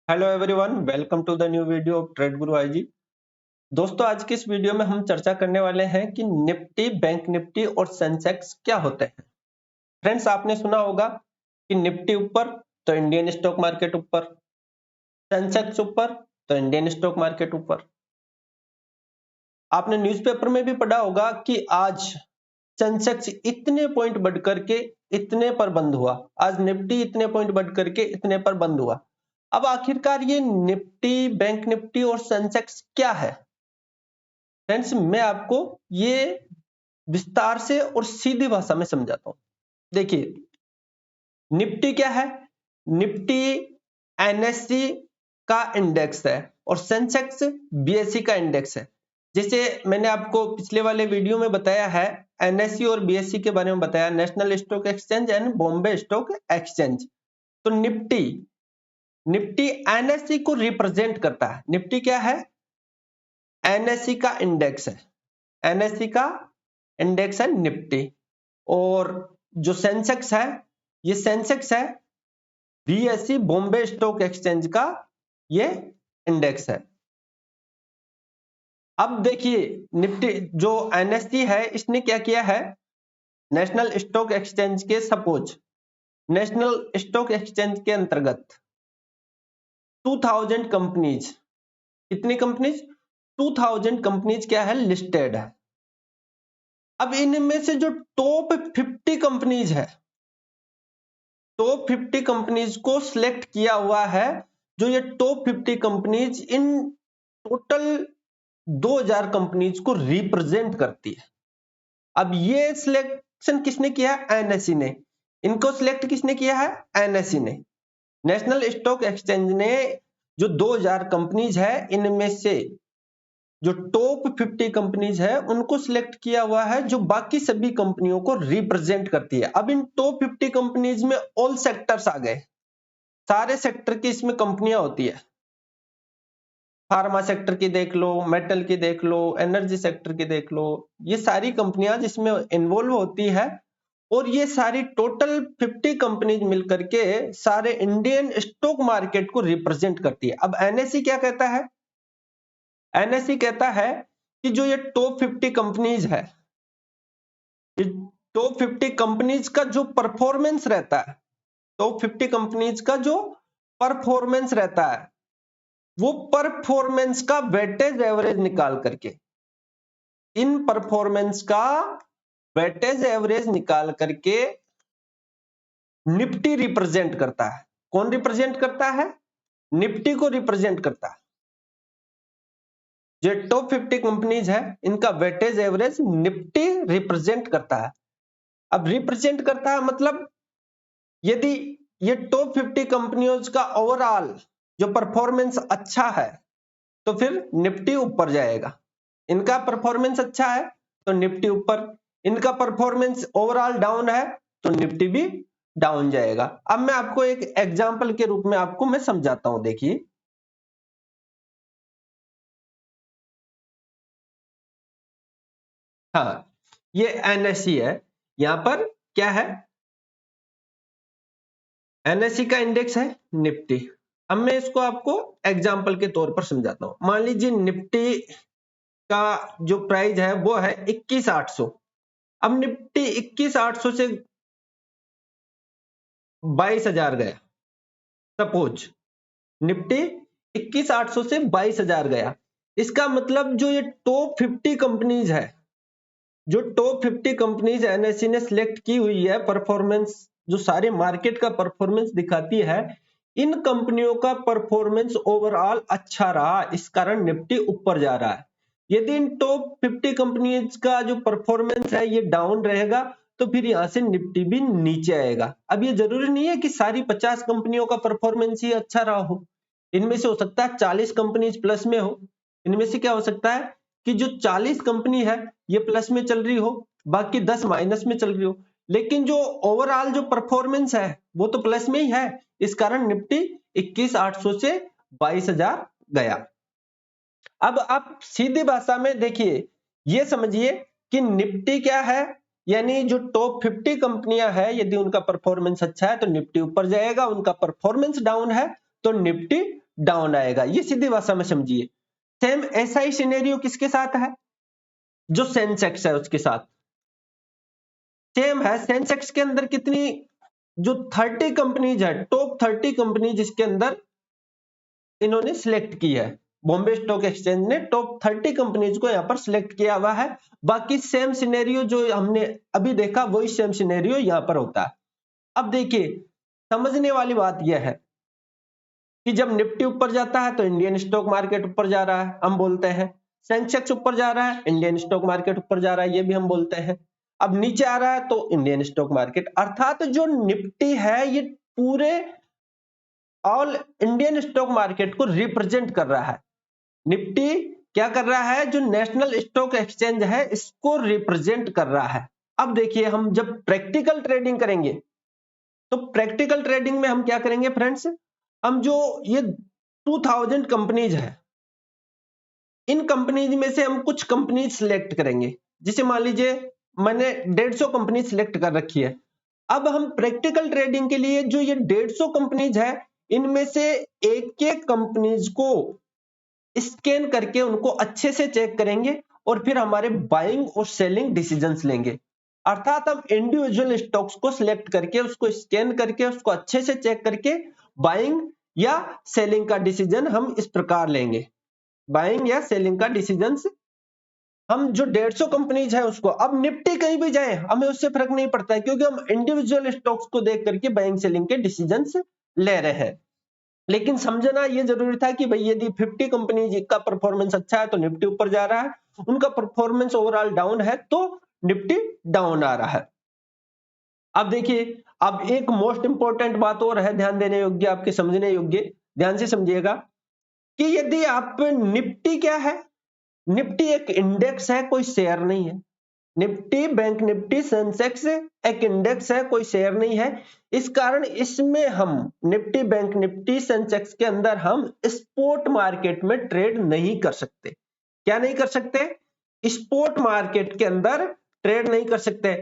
Hello everyone, welcome to the new video of Trade Guru IG. दोस्तों, आज की इस वीडियो में हम चर्चा करने वाले हैं कि निफ्टी, बैंक निफ्टी और सेंसेक्स क्या होते हैं। फ्रेंड्स, आपने सुना होगा कि निफ्टी ऊपर तो इंडियन स्टॉक मार्केट ऊपर, सेंसेक्स ऊपर तो इंडियन स्टॉक मार्केट ऊपर। आपने न्यूज़पेपर में भी पढ़ा होगा कि आज सेंसेक्स इतने पॉइंट बढ़ करके इतने पर बंद हुआ, आज निफ्टी इतने पॉइंट बढ़ करके इतने पर बंद हुआ। अब आखिरकार ये निफ्टी, बैंक निफ्टी और सेंसेक्स क्या है? फ्रेंड्स, मैं आपको ये विस्तार से और सीधी भाषा में समझाता हूं। देखिए, निफ्टी क्या है? निफ्टी एनएससी का इंडेक्स है और सेंसेक्स बीएसई का इंडेक्स है। जैसे मैंने आपको पिछले वाले वीडियो में बताया है, एनएससी और बीएसई के बारे में बताया, national stock exchange and Bombay stock exchange. तो निफ्टी एनएससी को रिप्रेजेंट करता है। निफ्टी क्या है? एनएससी का इंडेक्स है। एनएससी का इंडेक्स है निफ्टी। और जो सेंसेक्स है, ये सेंसेक्स है बीएसई बॉम्बे स्टॉक एक्सचेंज का ये इंडेक्स है। अब देखिए, निफ्टी जो एनएससी है, इसने क्या किया है? नेशनल स्टॉक एक्सचेंज के सपोज नेशनल स्टॉक एक्सचेंज के अंतर्गत 2000 कंपनीज, कितनी कंपनीज? 2000 कंपनीज क्या है? लिस्टेड है। अब इनमें से जो टॉप 50 कंपनीज है, टॉप 50 कंपनीज को सिलेक्ट किया हुआ है। जो ये top 50 companies in total 2000 companies को रिप्रेजेंट करती है। अब ये सिलेक्शन किसने किया है? एनएससी ने। इनको सिलेक्ट किसने किया है? एनएससी ने। नेशनल स्टॉक एक्सचेंज ने जो 2000 कंपनीज है, इनमें से जो टॉप 50 कंपनीज है उनको सिलेक्ट किया हुआ है, जो बाकी सभी कंपनियों को रिप्रेजेंट करती है। अब इन टॉप 50 कंपनीज में ऑल सेक्टर्स आ गए, सारे सेक्टर की इसमें कंपनियां होती है। फार्मा सेक्टर की देख लो, मेटल की देख लो, एनर्जी सेक्टर की देख लो, ये सारी कंपनियां जिसमें इन्वॉल्व होती है। और ये सारी टोटल 50 कंपनीज मिलकर के सारे इंडियन स्टॉक मार्केट को रिप्रेजेंट करती है। अब एनएससी क्या कहता है? एनएससी कहता है कि जो ये टॉप 50 कंपनीज है, टॉप 50 कंपनीज का जो परफॉर्मेंस रहता है, टॉप 50 कंपनीज का जो परफॉर्मेंस रहता है, वो परफॉर्मेंस का वेटेज एवरेज निकाल करके, इन परफॉर्मेंस का वेटेज एवरेज निकाल करके निफ्टी रिप्रेजेंट करता है। कौन रिप्रेजेंट करता है? निफ्टी को रिप्रेजेंट करता है। जो टॉप 50 कंपनीज है, इनका वेटेज एवरेज निफ्टी रिप्रेजेंट करता है। अब रिप्रेजेंट करता है मतलब यदि ये टॉप 50 कंपनियों का ओवरऑल जो परफॉर्मेंस अच्छा है, तो फिर निफ्टी ऊपर जाएगा। इनका परफॉर्मेंस अच्छा है तो निफ्टी ऊपर, इनका परफॉर्मेंस ओवरऑल डाउन है तो निफ्टी भी डाउन जाएगा। अब मैं आपको एक एग्जांपल के रूप में आपको मैं समझाता हूं। देखिए, हाँ, ये एनएससी है। यहां पर क्या है? एनएससी का इंडेक्स है निफ्टी। अब मैं इसको आपको एग्जांपल के तौर पर समझाता हूं। मान लीजिए निफ्टी का जो प्राइस है वो है 21,800। अब निफ्टी 21,800 से 22,000 गया। सपोज निफ्टी 21,800 से 22,000 गया। इसका मतलब जो ये टॉप 50 कंपनीज है, जो टॉप 50 कंपनीज एनएससी ने सिलेक्ट की हुई है, परफॉर्मेंस जो सारे मार्केट का परफॉर्मेंस दिखाती है, इन कंपनियों का परफॉर्मेंस ओवरऑल अच्छा रहा, इस कारण निफ्टी ऊपर जा रहा है। यदि इन टॉप 50 कंपनीज का जो परफॉर्मेंस है ये डाउन रहेगा, तो फिर यहां से निफ्टी भी नीचे आएगा। अब ये जरूरी नहीं है कि सारी 50 कंपनियों का परफॉर्मेंस ही अच्छा रहा हो। इनमें से हो सकता है 40 कंपनीज प्लस में हो। इनमें से क्या हो सकता है कि जो 40 कंपनी है ये प्लस में चल रही हो, बाकी 10 माइनस में चल रही हो, लेकिन जो ओवरऑल जो परफॉर्मेंस है वो तो प्लस में ही है। इस कारण निफ्टी 21,800 से 22,000 गया। अब आप सीधी भाषा में देखिए, ये समझिए कि निफ्टी क्या है, यानी जो टॉप 50 कंपनियां हैं, यदि उनका परफॉर्मेंस अच्छा है तो निफ्टी ऊपर जाएगा, उनका परफॉर्मेंस डाउन है तो निफ्टी डाउन आएगा। ये सीधी भाषा में समझिए। सेम ऐसा ही सिनेरियो किसके साथ है, जो सेंसेक्स है उसके साथ सेम है। सेंसेक्स के अंदर कितनी, जो 30 कंपनीज है, टॉप 30 कंपनीज इसके अंदर इन्होंने सिलेक्ट की है। बॉम्बे स्टॉक एक्सचेंज ने टॉप 30 कंपनीज को यहां पर सिलेक्ट किया हुआ है। बाकी सेम सिनेरियो जो हमने अभी देखा वही सेम सिनेरियो यहां पर होता है। अब देखिए, समझने वाली बात यह है कि जब निफ्टी ऊपर जाता है तो इंडियन स्टॉक मार्केट ऊपर जा रहा है, हम बोलते हैं। सेंसेक्स ऊपर जा रहा है, इंडियन स्टॉक मार्केट ऊपर जा रहा है, ये भी हम बोलते हैं। अब नीचे आ रहा है तो इंडियन स्टॉक मार्केट, अर्थात जो निफ्टी है ये पूरे ऑल इंडियन स्टॉक मार्केट को रिप्रेजेंट कर रहा है। निफ्टी क्या कर रहा है, जो नेशनल स्टॉक एक्सचेंज है इसको रिप्रेजेंट कर रहा है। अब देखिए, हम जब प्रैक्टिकल ट्रेडिंग करेंगे तो प्रैक्टिकल ट्रेडिंग में हम क्या करेंगे फ्रेंड्स, हम जो ये 2000 कंपनीज है, इन कंपनीज में से हम कुछ कंपनीज सिलेक्ट करेंगे। जिसे मान लीजिए मैंने 150 कंपनी सिलेक्ट कर रखी है। अब हम प्रैक्टिकल ट्रेडिंग के लिए जो ये 150 कंपनीज है, इनमें से एक एक कंपनीज को स्कैन करके उनको अच्छे से चेक करेंगे और फिर हमारे बाइंग और सेलिंग डिसीजंस लेंगे। अर्थात हम इंडिविजुअल स्टॉक्स को सिलेक्ट करके उसको स्कैन करके उसको अच्छे से चेक करके बाइंग या सेलिंग का डिसीजन हम इस प्रकार लेंगे। बाइंग या सेलिंग का डिसीजन हम जो 150 कंपनीज है उसको, अब निफ्टी कहीं भी जाए हमें उससे फर्क नहीं पड़ता है, क्योंकि हम इंडिविजुअल स्टॉक्स को देख करके बाइंग सेलिंग के डिसीजंस ले रहे हैं। लेकिन समझना यह जरूरी था कि भाई यदि 50 कंपनी का परफॉर्मेंस अच्छा है तो निफ्टी ऊपर जा रहा है, उनका परफॉर्मेंस ओवरऑल डाउन है तो निफ्टी डाउन आ रहा है। अब देखिए, अब एक मोस्ट इंपॉर्टेंट बात और है ध्यान देने योग्य, आपके समझने योग्य, ध्यान से समझिएगा कि यदि आप निफ्टी क्या है, निफ्टी एक इंडेक्स है, कोई शेयर नहीं है। निफ्टी, बैंक निफ्टी, सेंसेक्स एक इंडेक्स है, कोई शेयर नहीं है। इस कारण इसमें हम निफ्टी, बैंक निफ्टी, सेंसेक्स के अंदर हम स्पॉट मार्केट में ट्रेड नहीं कर सकते। क्या नहीं कर सकते, स्पॉट मार्केट के अंदर ट्रेड नहीं कर सकते।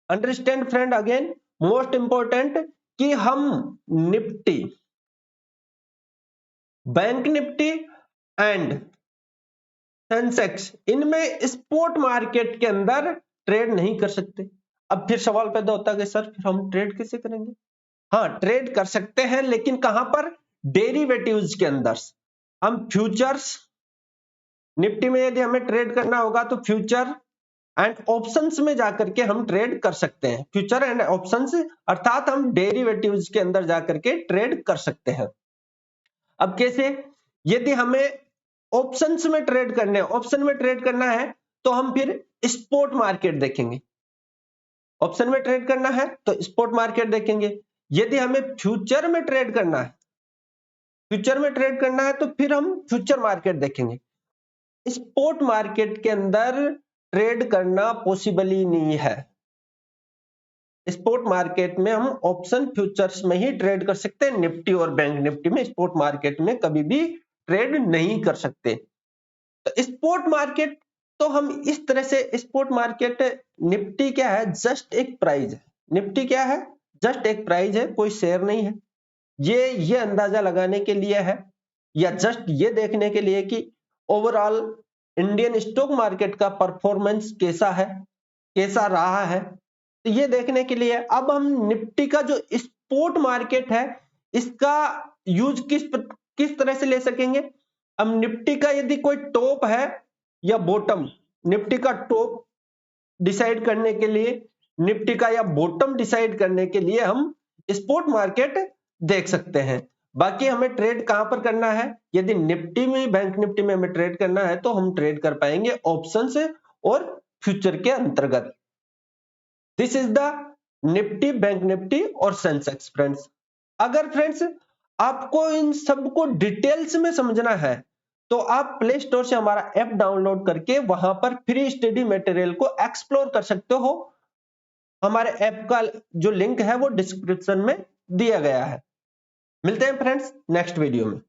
Understand friend, again most important कि हम Nifty, bank Nifty and Sensex इनमें स्पॉट मार्केट के अंदर ट्रेड नहीं कर सकते। अब फिर सवाल पैदा होता है कि सर फिर हम ट्रेड कैसे करेंगे? हाँ, ट्रेड कर सकते हैं, लेकिन कहां पर, डेरिवेटिव्स के अंदर। हम फ्यूचर्स, निफ्टी में यदि हमें ट्रेड करना होगा तो फ्यूचर एंड ऑप्शंस में जाकर के हम ट्रेड कर सकते हैं। फ्यूचर एंड ऑप्शंस अर्थात हम डेरिवेटिव्स के अंदर जाकर के ट्रेड कर सकते हैं। अब कैसे, यदि हमें ऑप्शंस में ट्रेड करने, ऑप्शन में ट्रेड करना है तो हम फिर स्पॉट मार्केट देखेंगे। ऑप्शन में ट्रेड करना है तो स्पॉट मार्केट देखेंगे। यदि हमें फ्यूचर में ट्रेड करना है, फ्यूचर में ट्रेड करना है तो फिर हम फ्यूचर मार्केट देखेंगे। स्पॉट मार्केट के अंदर ट्रेड करना पॉसिबल ही नहीं है। स्पॉट मार्केट में हम ऑप्शन फ्यूचर्स में ही ट्रेड कर सकते हैं। निफ्टी और बैंक निफ्टी में स्पॉट मार्केट में कभी भी ट्रेड नहीं कर सकते। तो स्पॉट मार्केट तो हम इस तरह से, स्पॉट मार्केट, निफ्टी क्या है, जस्ट एक प्राइस है। निफ्टी क्या है, जस्ट एक प्राइस है, कोई शेयर नहीं है। ये अंदाजा लगाने के लिए है, या जस्ट ये देखने के लिए कि ओवरऑल इंडियन स्टॉक मार्केट का परफॉर्मेंस कैसा है, कैसा रहा है, तो ये देखने के लिए। अब हम निफ्टी का जो स्पॉट मार्केट है इसका यूज किस तरह से ले सकेंगे। अब निफ्टी का यदि कोई टॉप है या बॉटम, निफ्टी का टॉप डिसाइड करने के लिए, निफ्टी का या बॉटम डिसाइड करने के लिए हम स्पॉट मार्केट देख सकते हैं। बाकी हमें ट्रेड कहां पर करना है, यदि निफ्टी में, बैंक निफ्टी में हमें ट्रेड करना है तो हम ट्रेड कर पाएंगे ऑप्शन से और फ्यूचर के अंतर्गत। This is the Nifty, bank Nifty और सेंसेक्स फ्रेंड्स। अगर फ्रेंड्स आपको इन सबको डिटेल्स में समझना है तो आप प्ले स्टोर से हमारा ऐप डाउनलोड करके वहां पर फ्री स्टडी मटेरियल को एक्सप्लोर कर सकते हो। हमारे ऐप का जो लिंक है वो डिस्क्रिप्शन में दिया गया है। मिलते हैं फ्रेंड्स नेक्स्ट वीडियो में।